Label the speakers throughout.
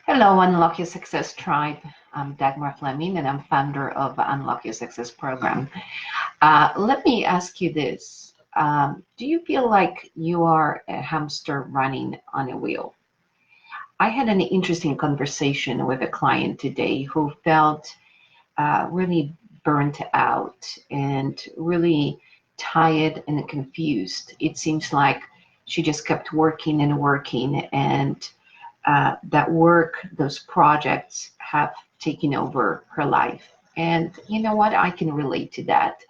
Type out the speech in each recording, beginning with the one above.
Speaker 1: Hello, Unlock Your Success Tribe. I'm Dagmar Fleming, and I'm founder of Unlock Your Success program. Let me ask you this. Do you feel like you are a hamster running on a wheel? I had an interesting conversation with a client today who felt really burnt out and really tired and confused. It seems like she just kept working and working, and that work, those projects have taken over her life. And you know what? I can relate to that.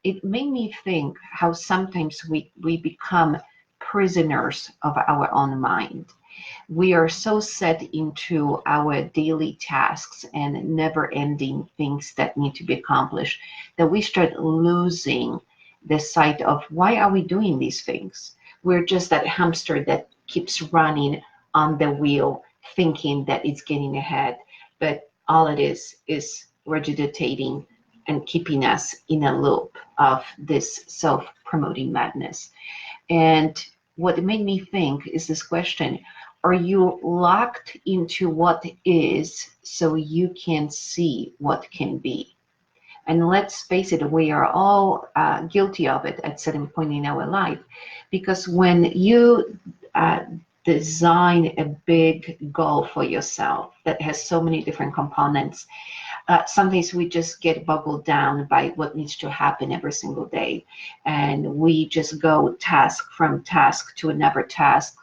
Speaker 1: It made me think how sometimes we become prisoners of our own mind. We are so set into our daily tasks and never ending things that need to be accomplished that we start losing the sight of why are we doing these things. We're just that hamster that keeps running on the wheel thinking that it's getting ahead, but all it is regurgitating and keeping us in a loop of this self-promoting madness. And what made me think is this question: are you locked into what is so you can see what can be? And let's face it, we are all guilty of it at certain point in our life, because when you design a big goal for yourself that has so many different components, sometimes we just get boggled down by what needs to happen every single day. And we just go task from task to another task.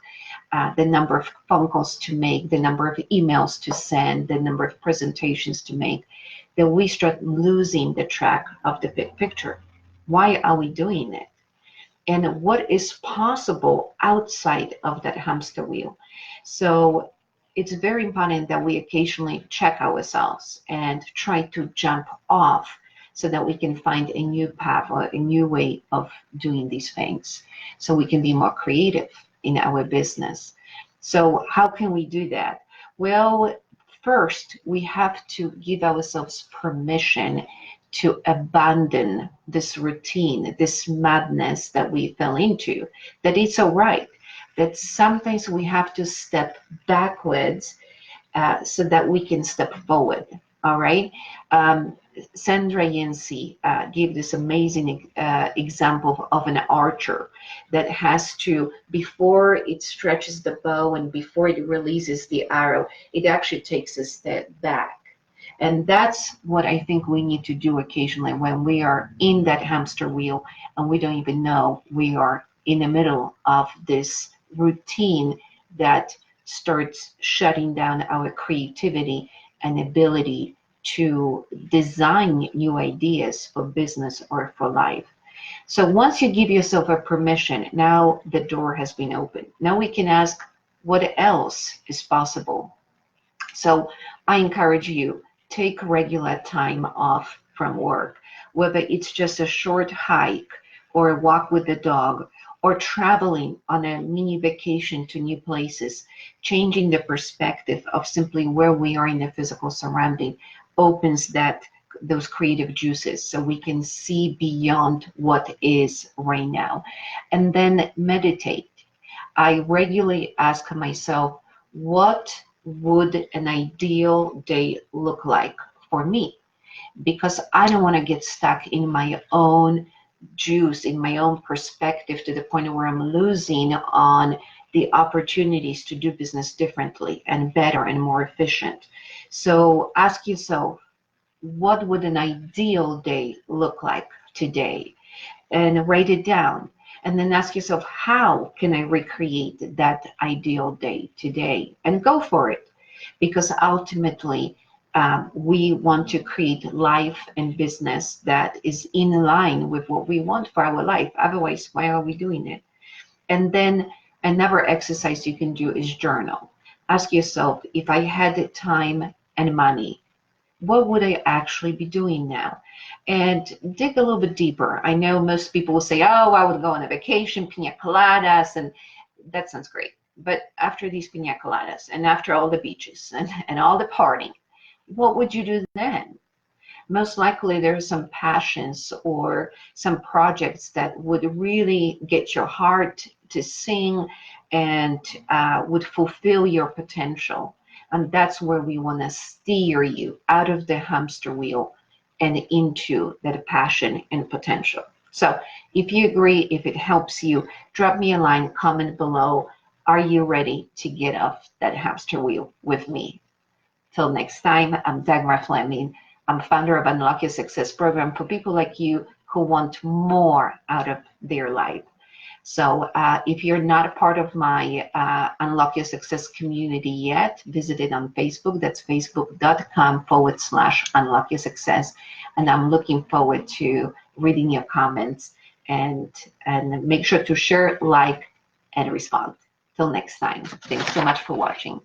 Speaker 1: The number of phone calls to make, the number of emails to send, the number of presentations to make, that we start losing the track of the big picture. Why are we doing it? And what is possible outside of that hamster wheel? So it's very important that we occasionally check ourselves and try to jump off so that we can find a new path or a new way of doing these things so we can be more creative in our business. So how can we do that? Well, first, we have to give ourselves permission to abandon this routine, this madness that we fell into, that it's all right, that sometimes we have to step backwards so that we can step forward. All right. Sandra Yancey gave this amazing example of an archer that has to, before it stretches the bow and before it releases the arrow, it actually takes a step back. And that's what I think we need to do occasionally when we are in that hamster wheel and we don't even know we are in the middle of this routine that starts shutting down our creativity and ability to design new ideas for business or for life. So once you give yourself a permission, now the door has been opened. Now we can ask, what else is possible? So I encourage you, take regular time off from work, whether it's just a short hike or a walk with the dog or traveling on a mini vacation to new places. Changing the perspective of simply where we are in the physical surrounding opens those creative juices so we can see beyond what is right now. And then meditate. I regularly ask myself, what would an ideal day look like for me? Because I don't want to get stuck in my own juice, in my own perspective, to the point where I'm losing on the opportunities to do business differently and better and more efficient. So ask yourself, what would an ideal day look like today? And write it down. And then ask yourself, how can I recreate that ideal day today? And go for it. Because ultimately, we want to create life and business that is in line with what we want for our life. Otherwise, why are we doing it? And then another exercise you can do is journal. Ask yourself, if I had the time and money, what would I actually be doing now? And dig a little bit deeper. I know most people will say, oh, I would go on a vacation, pina coladas, and that sounds great. But after these pina coladas and after all the beaches and all the partying, what would you do then? Most likely there's some passions or some projects that would really get your heart to sing and would fulfill your potential. And that's where we want to steer you out of the hamster wheel and into that passion and potential. So if you agree, if it helps you, drop me a line, comment below. Are you ready to get off that hamster wheel with me? Till next time, I'm Dagmar Fleming. I'm founder of Unlock Your Success program for people like you who want more out of their life. So if you're not a part of my Unlock Your Success community yet, visit it on Facebook. That's facebook.com/Unlock Your Success. And I'm looking forward to reading your comments, and make sure to share, like, and respond. Till next time. Thanks so much for watching.